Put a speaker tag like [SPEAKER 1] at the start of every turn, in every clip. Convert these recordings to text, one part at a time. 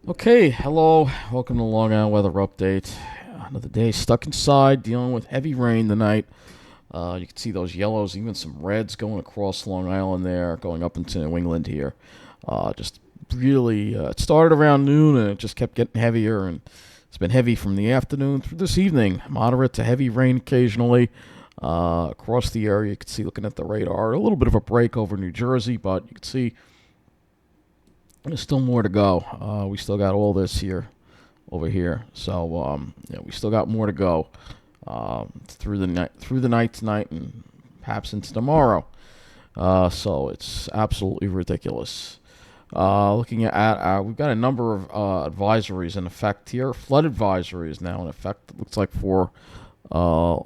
[SPEAKER 1] Okay, hello. Welcome to Long Island Weather Update. Another day stuck inside, dealing with heavy rain tonight. You can see those yellows, even some reds going across Long Island there, going up into New England here. Just really, it started around noon and it just kept getting heavier, and it's been heavy from the afternoon through this evening. Moderate to heavy rain occasionally across the area. You can see, looking at the radar, a little bit of a break over New Jersey, but you can see there's still more to go. We still got all this here, over here. So yeah, we still got more to go through the night tonight, and perhaps into tomorrow. So it's absolutely ridiculous. Looking at we've got a number of advisories in effect here. Flood advisory is now in effect. It looks like for uh,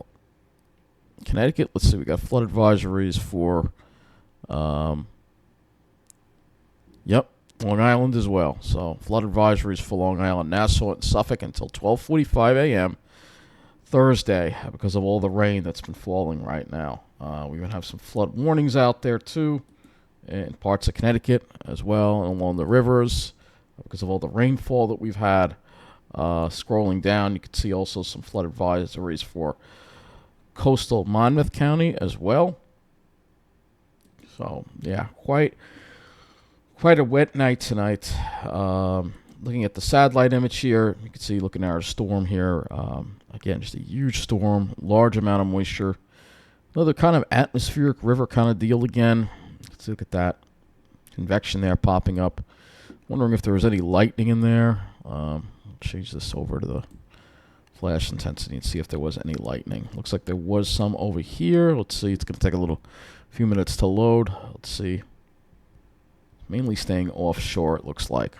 [SPEAKER 1] Connecticut. Let's see, we got flood advisories for. Um, yep, Long Island as well. So flood advisories for Long Island, Nassau, and Suffolk until 12:45 a.m. Thursday because of all the rain that's been falling right now. We even have some flood warnings out there too in parts of Connecticut as well, and along the rivers because of all the rainfall that we've had. Scrolling down, you can see also some flood advisories for coastal Monmouth County as well. So yeah, quite a wet night tonight. Looking at the satellite image here, you can see, looking at our storm here. Again, just a huge storm, large amount of moisture. Another kind of atmospheric river kind of deal again. Let's look at that convection there popping up. Wondering if there was any lightning in there. Change this over to the flash intensity and see if there was any lightning. Looks like there was some over here. Let's see. It's going to take a few minutes to load. Let's see. Mainly staying offshore, it looks like.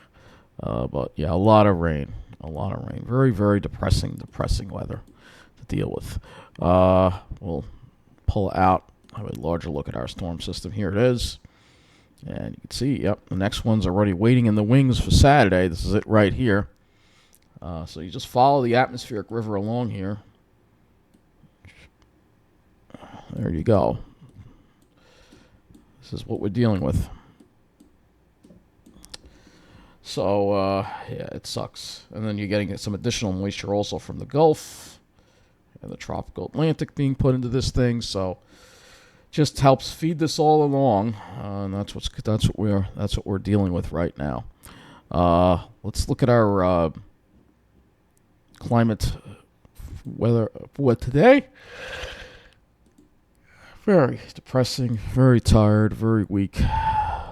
[SPEAKER 1] But yeah, a lot of rain. A lot of rain. Very, very depressing weather to deal with. We'll pull out, have a larger look at our storm system. Here it is. And you can see, yep, the next one's already waiting in the wings for Saturday. This is it right here. So you just follow the atmospheric river along here. There you go. This is what we're dealing with. So, yeah, it sucks. And then you're getting some additional moisture also from the Gulf and the tropical Atlantic being put into this thing. So, just helps feed this all along. And that's what we're dealing with right now. Let's look at our climate weather for today. Very depressing, very tired, very weak.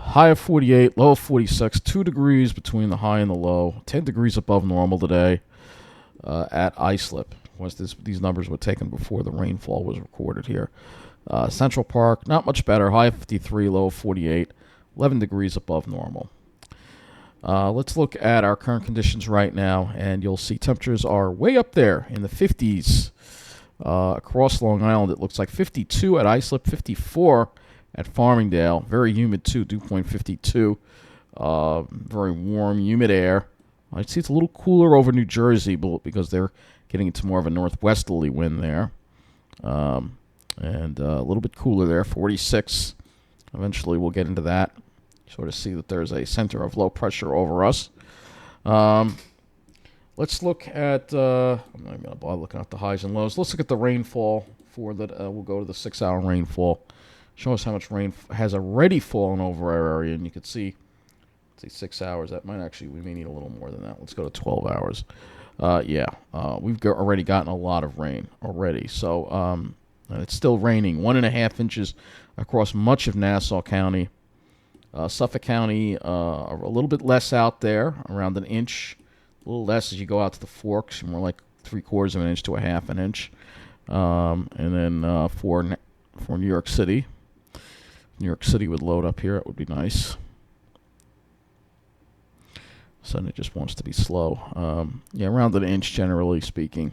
[SPEAKER 1] High of 48, low of 46, 2 degrees between the high and the low, 10 degrees above normal today at Islip. These numbers were taken before the rainfall was recorded here. Central Park, not much better, high of 53, low of 48, 11 degrees above normal. Let's look at our current conditions right now, and you'll see temperatures are way up there in the 50s across Long Island. It looks like 52 at Islip, 54 at Farmingdale. Very humid too, dew point 52. Very warm, humid air. I'd see it's a little cooler over New Jersey because they're getting into more of a northwesterly wind there. And a little bit cooler there, 46. Eventually we'll get into that. Sort of see that there's a center of low pressure over us. Let's look at, I'm not even going to bother looking at the highs and lows. Let's look at the rainfall for that. We'll go to the 6-hour rainfall. Show us how much rain has already fallen over our area. And you can see, 6 hours. That might actually, we may need a little more than that. Let's go to 12 hours. We've already gotten a lot of rain already. So it's still raining. 1.5 inches across much of Nassau County. Suffolk County, a little bit less out there, around an inch. A little less as you go out to the Forks, more like 3/4 of an inch to a half an inch. And then for New York City. New York City would load up here. It would be nice. Suddenly it just wants to be slow. Around an inch, generally speaking.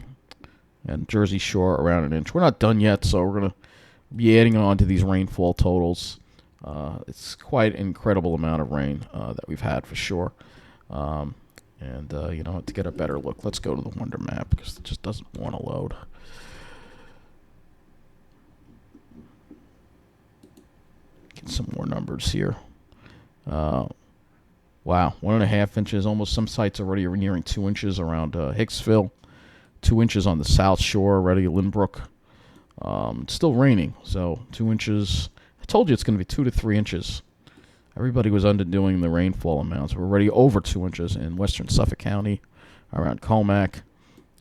[SPEAKER 1] And Jersey Shore, around an inch. We're not done yet, so we're going to be adding on to these rainfall totals. It's quite an incredible amount of rain that we've had for sure. To get a better look, let's go to the Wonder Map because it just doesn't want to load. Get some more numbers here. Wow, 1.5 inches. Almost some sites already are nearing 2 inches around Hicksville. 2 inches on the South Shore already, Lynbrook. It's still raining, so 2 inches. I told you it's going to be 2 to 3 inches. Everybody was underdoing the rainfall amounts. We're already over 2 inches in western Suffolk County, around Comac.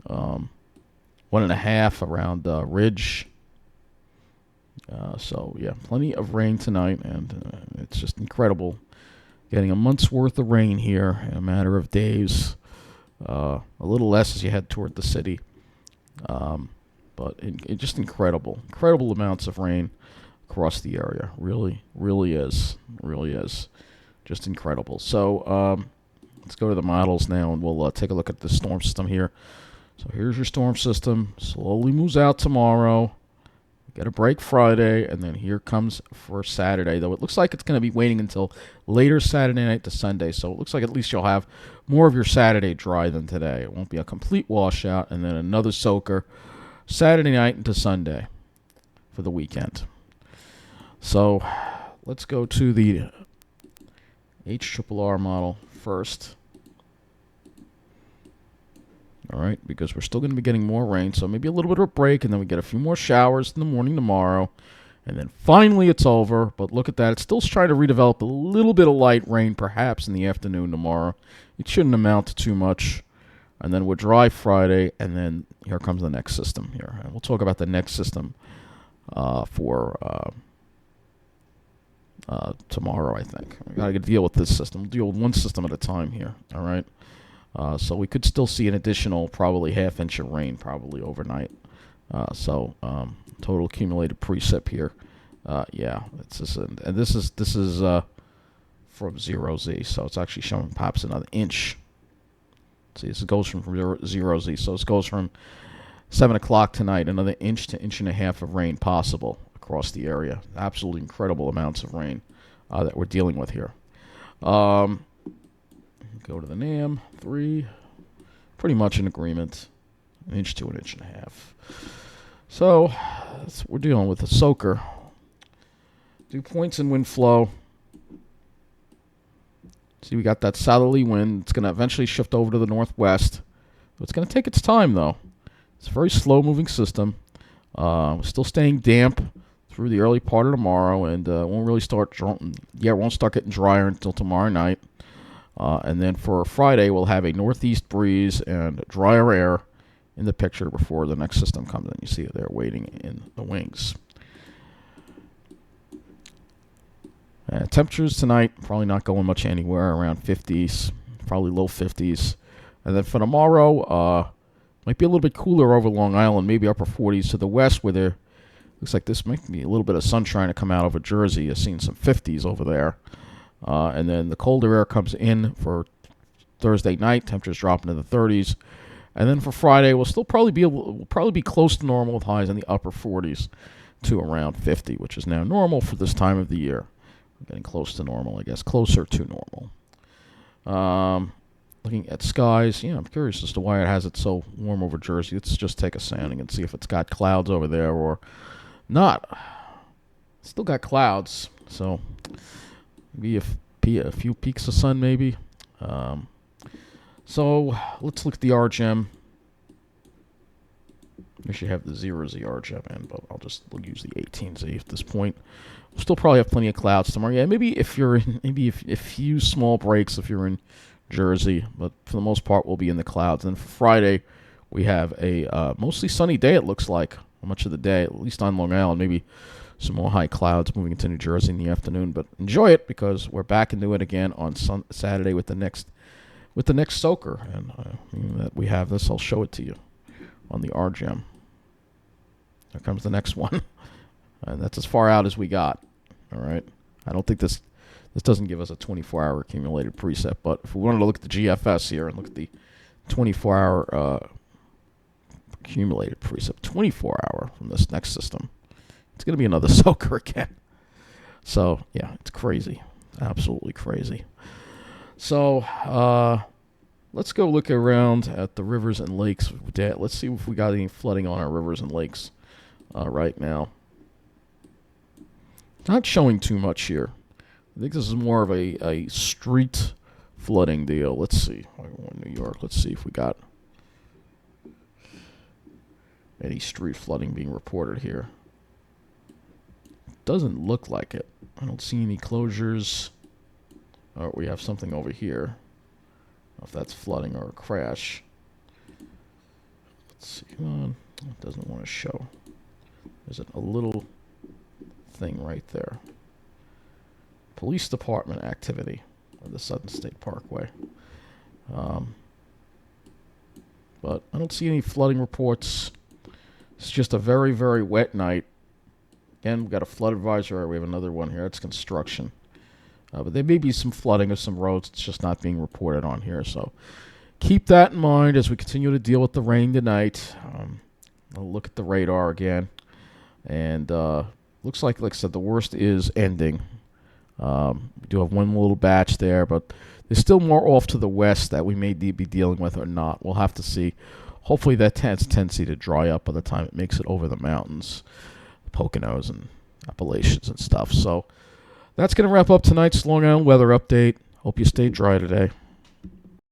[SPEAKER 1] 1.5 around Ridge. So, yeah, plenty of rain tonight, and it's just incredible. Getting a month's worth of rain here in a matter of days. A little less as you head toward the city. But it just incredible. Incredible amounts of rain across the area. Really, really is. Really is. Just incredible. So, let's go to the models now, and we'll take a look at the storm system here. So here's your storm system. Slowly moves out tomorrow. Get a break Friday, and then here comes for Saturday. Though it looks like it's going to be waiting until later Saturday night to Sunday. So it looks like at least you'll have more of your Saturday dry than today. It won't be a complete washout, and then another soaker Saturday night into Sunday for the weekend. So let's go to the HRRR model first. All right, because we're still going to be getting more rain, so maybe a little bit of a break, and then we get a few more showers in the morning tomorrow, and then finally it's over. But look at that. It's still trying to redevelop a little bit of light rain, perhaps in the afternoon tomorrow. It shouldn't amount to too much. And then we're dry Friday, and then here comes the next system here. And we'll talk about the next system for tomorrow, I think. We've got to deal with this system. We'll deal with one system at a time here, all right? So we could still see an additional probably half-inch of rain probably overnight. Total accumulated precip here. Yeah, it's just, and this is from 0Z, so it's actually showing pops another inch. See, this goes from 0Z, so this goes from 7 o'clock tonight, another inch to inch and a half of rain possible across the area. Absolutely incredible amounts of rain that we're dealing with here. Go to the NAM, 3, pretty much in agreement, an inch to an inch and a half. So, that's what we're dealing with, a soaker. Dew points and wind flow. See, we got that southerly wind. It's going to eventually shift over to the northwest. It's going to take its time, though. It's a very slow-moving system. Still staying damp through the early part of tomorrow, and won't really start getting drier until tomorrow night. And then for Friday, we'll have a northeast breeze and drier air in the picture before the next system comes in. You see it there waiting in the wings. Temperatures tonight, probably not going much anywhere, around 50s, probably low 50s. And then for tomorrow, might be a little bit cooler over Long Island, maybe upper 40s to the west, where there looks like this might be a little bit of sunshine to come out over Jersey. You're seeing some 50s over there. And then the colder air comes in for Thursday night. Temperatures drop into the 30s. And then for Friday, we'll probably be close to normal with highs in the upper 40s to around 50, which is now normal for this time of the year. We're getting close to normal, I guess, closer to normal. Looking at skies, I'm curious as to why it has it so warm over Jersey. Let's just take a sounding and see if it's got clouds over there or not. Still got clouds, so maybe a few peaks of sun, maybe. So let's look at the RGM. We should have the 0Z RGM in, but we'll use the 18Z at this point. We'll still probably have plenty of clouds tomorrow. Yeah, maybe if a few small breaks if you're in Jersey, but for the most part we'll be in the clouds. And for Friday, we have a mostly sunny day. It looks like much of the day, at least on Long Island. Maybe some more high clouds moving into New Jersey in the afternoon, but enjoy it because we're back into it again on Saturday with the next soaker, and that we have this. I'll show it to you on the RGM. Here comes the next one, and that's as far out as we got. All right, I don't think this doesn't give us a 24-hour accumulated preset, but if we wanted to look at the GFS here and look at the 24-hour accumulated preset, 24-hour from this next system, it's going to be another soaker again. So, yeah, it's crazy. Absolutely crazy. So, let's go look around at the rivers and lakes. Let's see if we got any flooding on our rivers and lakes right now. Not showing too much here. I think this is more of a street flooding deal. Let's see. New York. Let's see if we got any street flooding being reported here. Doesn't look like it. I don't see any closures. Oh, we have something over here. I don't know if that's flooding or a crash. Let's see. Come on. It doesn't want to show. There's a little thing right there. Police department activity of the Southern State Parkway. But I don't see any flooding reports. It's just a very, very wet night. Again, we've got a flood advisory. We have another one here. It's construction. But there may be some flooding of some roads. It's just not being reported on here. So keep that in mind as we continue to deal with the rain tonight. I'll look at the radar again. And looks like I said, the worst is ending. We do have one little batch there, but there's still more off to the west that we may be dealing with or not. We'll have to see. Hopefully that has a tendency to dry up by the time it makes it over the mountains, the Poconos and Appalachians and stuff. So that's going to wrap up tonight's Long Island weather update. Hope you stay dry today.